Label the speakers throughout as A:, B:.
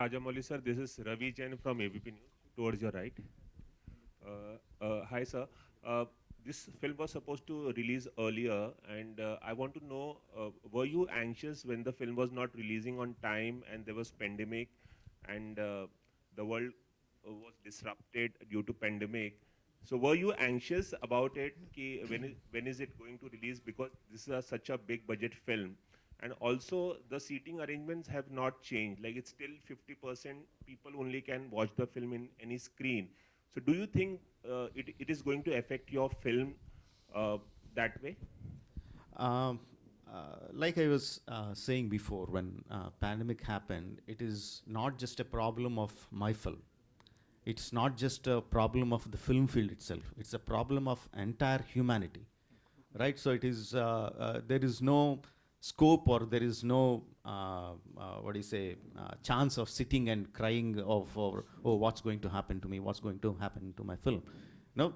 A: Rajamouli sir, this is Ravi Jain from ABP News. Towards your right. Hi sir. Uh, this film was supposed to release earlier, and I want to know: were you anxious when the film was not releasing on time, and there was pandemic, and the world was disrupted due to pandemic? So were you anxious about it? Ki when is it going to release? Because this is such a big budget film. And also the seating arrangements have not changed. Like it's still 50% people only can watch the film in any screen. So do you think it is going to affect your film uh, that way?
B: Um, like I was saying before, when pandemic happened, it is not just a problem of my film. It's not just a problem of the film field itself. It's a problem of entire humanity, right? So it is. There is no scope, or there is no what do you say, chance of sitting and crying of, or oh, what's going to happen to me? What's going to happen to my film? No,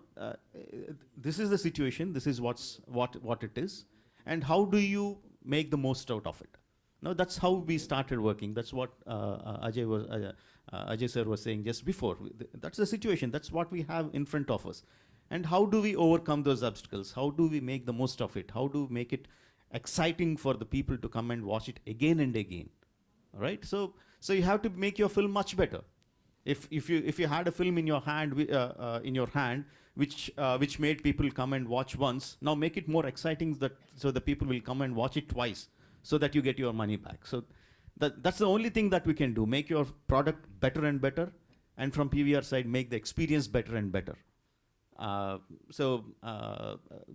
B: this is the situation. This is what it is, and how do you make the most out of it? No, that's how we started working. That's what Ajay sir was saying just before. That's the situation. That's what we have in front of us. And how do we overcome those obstacles? How do we make the most of it? How do we make it exciting for the people to come and watch it again and again? Right? So you have to make your film much better. If you had a film in your hand which made people come and watch once, now make it more exciting, that so the people will come and watch it twice, so that you get your money back. So that's the only thing that we can do: make your product better and better, and from PVR side, make the experience better and better. So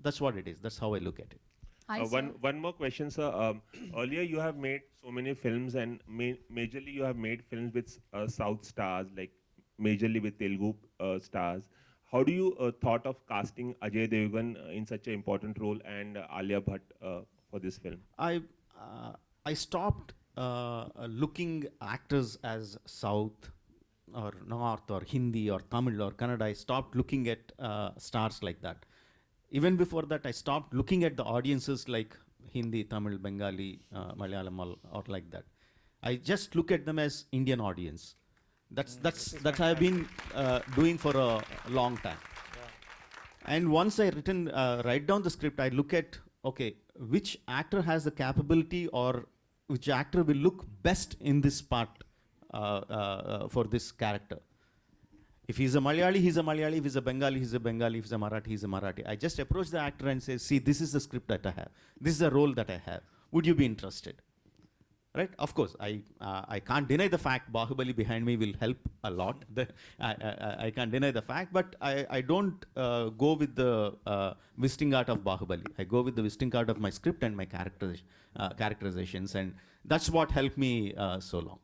B: that's what it is. That's how I look at it.
C: Hi, sir.
A: One more question, sir. Earlier you have made so many films, and majorly you have made films with South stars, like majorly with Telugu stars. How do you thought of casting Ajay Devgan in such an important role, and Alia Bhatt for this film?
B: I stopped looking actors as South or North or Hindi or Tamil or Kannada. I stopped looking at stars like that. Even before that, I stopped looking at the audiences like Hindi, Tamil, Bengali, Malayalam, or like that. I just look at them as Indian audience. That's I've been doing for a long time. And once I write down the script, I look at, okay, which actor has the capability, or which actor will look best in this part for this character. If he's a Malayali, he's a Malayali. If he's a Bengali, he's a Bengali. If he's a Marathi, he's a Marathi. I just approach the actor and say, see, this is the script that I have. This is the role that I have. Would you be interested? Right? Of course, I can't deny the fact Bahubali behind me will help a lot. I can't deny the fact, but I don't go with the visiting art of Bahubali. I go with the visiting art of my script and my characterizations, and that's what helped me so long.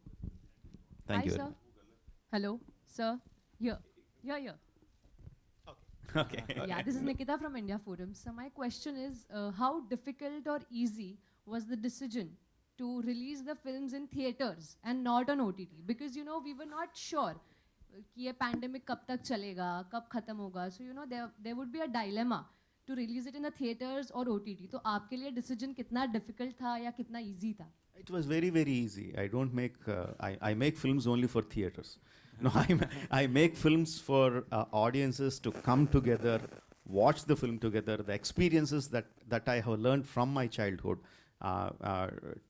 B: Thank
C: Hi,
B: you very
C: sir.
B: much.
C: Hello, sir. Here. Here.
B: Okay.
C: Yeah, this is Nikita from India Forum. So my question is, how difficult or easy was the decision to release the films in theaters and not on OTT? Because, we were not sure कि ये pandemic कब तक चलेगा, कब खत्म होगा. So, there would be a dilemma to release it in the theaters or OTT. तो आपके लिए decision कितना difficult था या कितना easy था?
B: It was very, very easy. I don't make, I make films only for theaters. No, I make films for audiences to come together, watch the film together, the experiences that I have learned from my childhood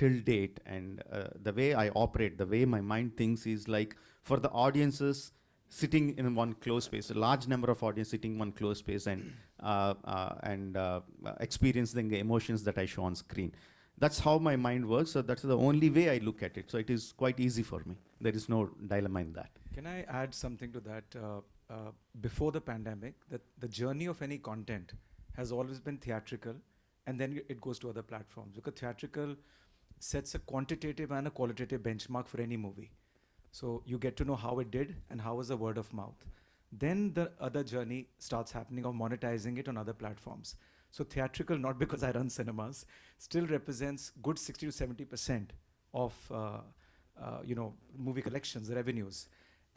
B: till date, and the way I operate, the way my mind thinks is like for the audiences sitting in one closed space, a large number of audience sitting in one closed space, and experiencing the emotions that I show on screen. That's how my mind works. So that's the only way I look at it. So it is quite easy for me. There is no dilemma in that.
D: Can I add something to that? Before the pandemic, that the journey of any content has always been theatrical, and then it goes to other platforms. Because theatrical sets a quantitative and a qualitative benchmark for any movie. So you get to know how it did and how was the word of mouth. Then the other journey starts happening of monetizing it on other platforms. So theatrical, not because I run cinemas, still represents good 60 to 70% of movie collections, revenues.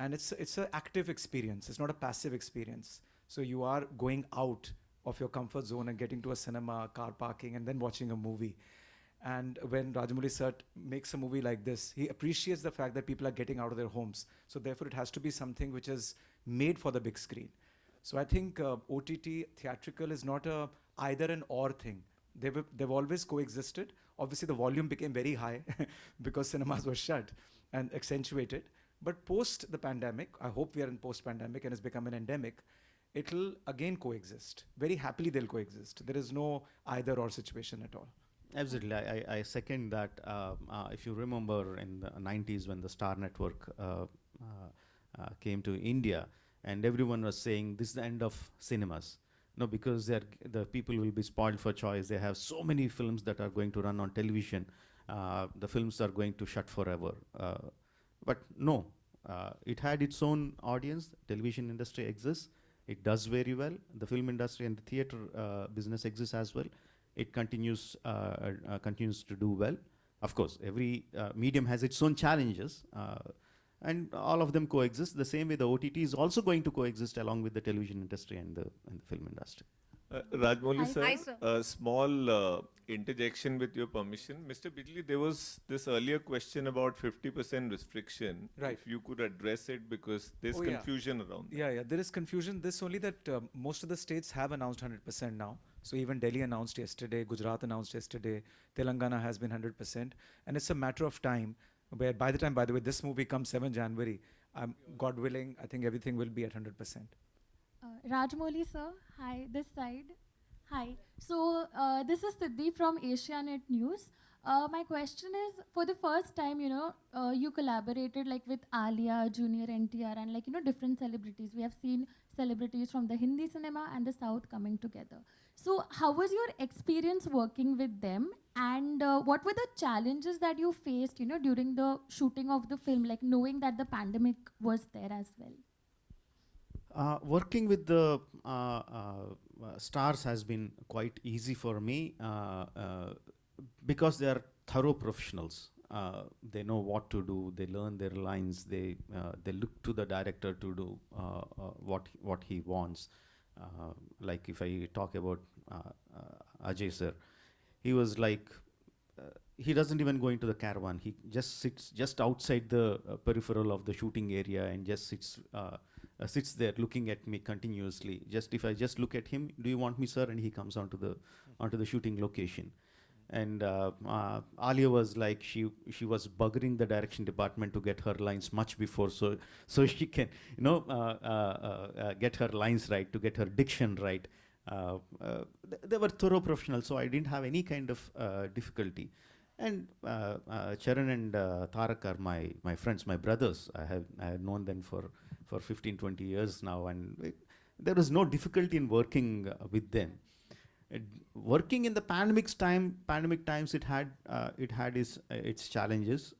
D: And it's an active experience. It's not a passive experience. So you are going out of your comfort zone and getting to a cinema, car parking, and then watching a movie. And when Rajamouli sir makes a movie like this, he appreciates the fact that people are getting out of their homes. So therefore, it has to be something which is made for the big screen. So I think OTT theatrical is not a either an or thing. They've always coexisted. Obviously, the volume became very high because cinemas were shut and accentuated. But post the pandemic, I hope we are in post pandemic and it's become an endemic. It'll again coexist. Very happily, they'll coexist. There is no either or situation at all.
B: Absolutely, I second that. If you remember in the 90s when the Star Network came to India, and everyone was saying this is the end of cinemas. No, because the people will be spoiled for choice. They have so many films that are going to run on television. The films are going to shut forever. But no, it had its own audience. Television industry exists. It does very well. The film industry and the theater business exists as well. It continues to do well. Of course, every medium has its own challenges, and all of them coexist. The same way the OTT is also going to coexist along with the television industry and the film industry.
E: Rajamouli
C: Hi,
E: sir,
F: Hi, sir.
E: a small interjection with your permission. Mr. Bijli, there was this earlier question about 50% restriction.
D: Right.
E: If you could address it because there's
D: Oh, yeah.
E: confusion around that.
D: Yeah, there is confusion. This only that most of the states have announced 100% now. So even Delhi announced yesterday, Gujarat announced yesterday, Telangana has been 100%. And it's a matter of time where by the time, by the way, this movie comes 7 January, God willing, I think everything will be at 100%.
F: Rajamouli sir, hi, this side. Hi. So this is Siddhi from Asianet News. My question is, for the first time, you collaborated like with Alia, Junior NTR, and like different celebrities. We have seen celebrities from the Hindi cinema and the South coming together. So how was your experience working with them, and what were the challenges that you faced, during the shooting of the film, like knowing that the pandemic was there as well?
B: Working with the stars has been quite easy for me because they are thorough professionals. They know what to do. They learn their lines. They look to the director to do what he wants. Like if I talk about Ajay sir, he was like he doesn't even go into the caravan. He just sits just outside the peripheral of the shooting area and just sits there looking at me continuously. Just if I just look at him, do you want me, sir? And he comes onto the shooting location. And Alia was like she was buggering the direction department to get her lines much before, so she can get her lines right, to get her diction right. They were thorough professionals, so I didn't have any kind of difficulty. And Charan and Tarak are my friends, my brothers. I have known them for 15, 20 years now, and there was no difficulty in working with them. Working in the pandemic times, it had its challenges.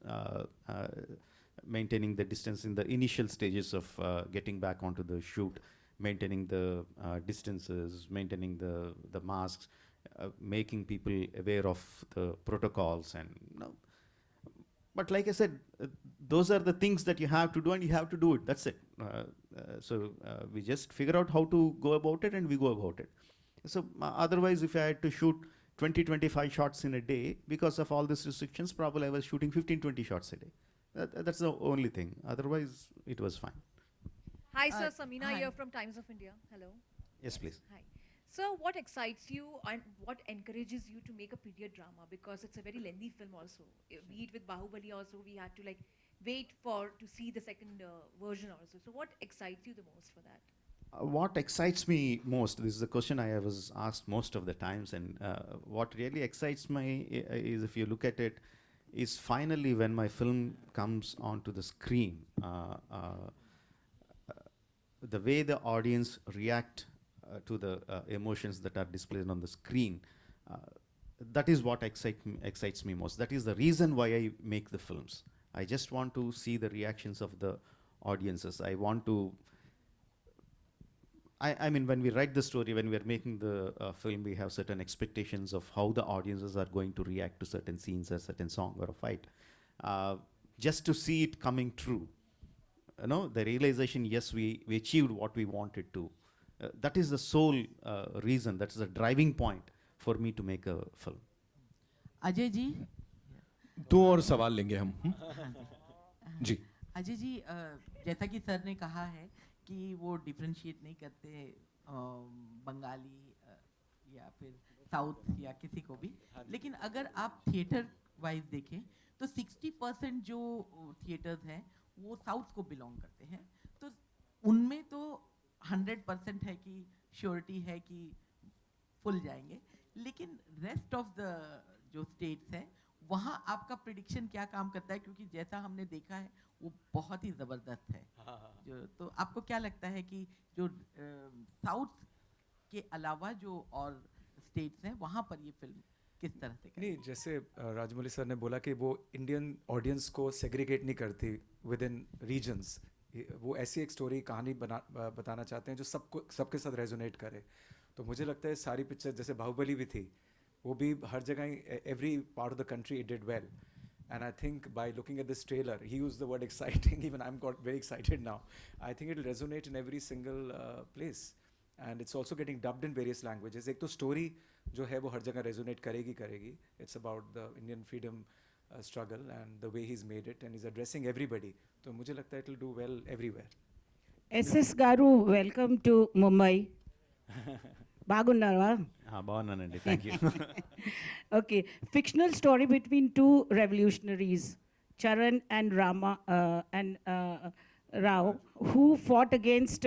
B: Maintaining the distance in the initial stages of getting back onto the shoot, maintaining the distances, maintaining the masks, making people aware of the protocols, and but like I said, those are the things that you have to do, and you have to do it. That's it. So we just figure out how to go about it, and we go about it. So otherwise, if I had to shoot 20, 25 shots in a day, because of all these restrictions, probably I was shooting 15, 20 shots a day. That's the only thing. Otherwise, it was fine.
G: Hi, sir. Samina
C: hi.
G: here from Times of India. Hello.
B: Yes, please.
G: Hi. So, what excites you and what encourages you to make a period drama? Because it's a very lengthy film also. Be it with Bahubali also, we had to like wait to see the second version also. So, what excites you the most for that?
B: What excites me most, this is a question I was asked most of the times, and what really excites me is, if you look at it, is finally when my film comes onto the screen, the way the audience react to the emotions that are displayed on the screen, that is what excites me most. That is the reason why I make the films. I just want to see the reactions of the audiences. I want to I mean, when we write the story, when we are making the film, we have certain expectations of how the audiences are going to react to certain scenes, a certain song or a fight. Just to see it coming true, the realization, yes, we achieved what we wanted to. That is the sole reason, that is the driving point for me to make a film.
H: Ajay ji,
I: दो और सवाल लेंगे हम। जी।
H: अजय जी, जैसा कि sir ने कहा है कि वो डिफ्रेंशिएट नहीं करते बंगाली या फिर साउथ या किसी को भी, लेकिन अगर आप थिएटर वाइज देखें तो 60% जो थिएटर्स हैं वो साउथ को बिलोंग करते हैं, तो उनमें तो 100% है कि श्योरिटी है कि फुल जाएंगे, लेकिन रेस्ट ऑफ द जो स्टेट्स हैं वहाँ आपका प्रिडिक्शन क्या काम करता है, क्योंकि जैसा हमने देखा है वो बहुत ही ज़बरदस्त है। जो तो आपको क्या लगता है कि जो साउथ के अलावा जो और स्टेट्स हैं वहाँ पर ये फिल्म किस तरह से
D: नहीं, जैसे राजमौली सर ने बोला कि वो इंडियन ऑडियंस को सेग्रीगेट नहीं करती विद इन रीजन्स, वो ऐसी एक स्टोरी कहानी बताना चाहते हैं जो सबके साथ रेजोनेट करे। तो मुझे लगता है सारी पिक्चर जैसे बाहुबली भी थी, वो भी हर जगह every part of the country it did well, and I think by looking at this trailer, he used the word exciting, even I'm got very excited now. I think it will resonate in every single place, and it's also getting dubbed in various languages. एक तो story जो है वो हर जगह resonate करेगी. It's about the Indian freedom struggle and the way he's made it, and he's addressing everybody. तो मुझे लगता है it will do well everywhere.
J: SS Garu, welcome to Mumbai. Bagunnara.
B: బాగున్నానండి, thank you.
J: Okay, fictional story between two revolutionaries, Charan and Rama and Rao, who fought against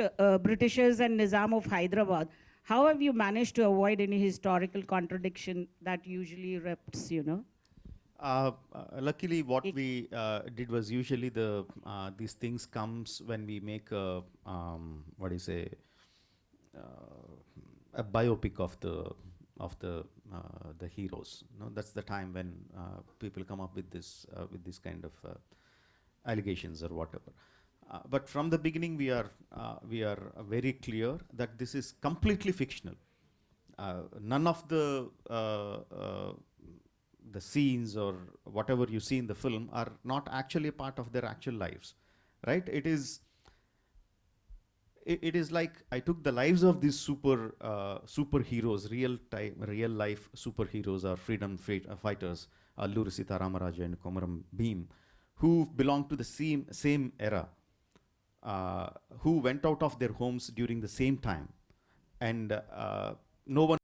J: Britishers and Nizam of Hyderabad. How have you managed to avoid any historical contradiction that usually reps, you know?
B: Luckily, what we did was usually these things comes when we make what do you say, a biopic of the heroes. No, that's the time when people come up with this kind of allegations or whatever. But from the beginning, we are very clear that this is completely fictional. None of the scenes or whatever you see in the film are not actually a part of their actual lives, right? It is like I took the lives of these superheroes, real life superheroes or freedom fighters, Alluri Sita Ramaraja and Komaram Bhim, who belong to the same era, who went out of their homes during the same time, and no one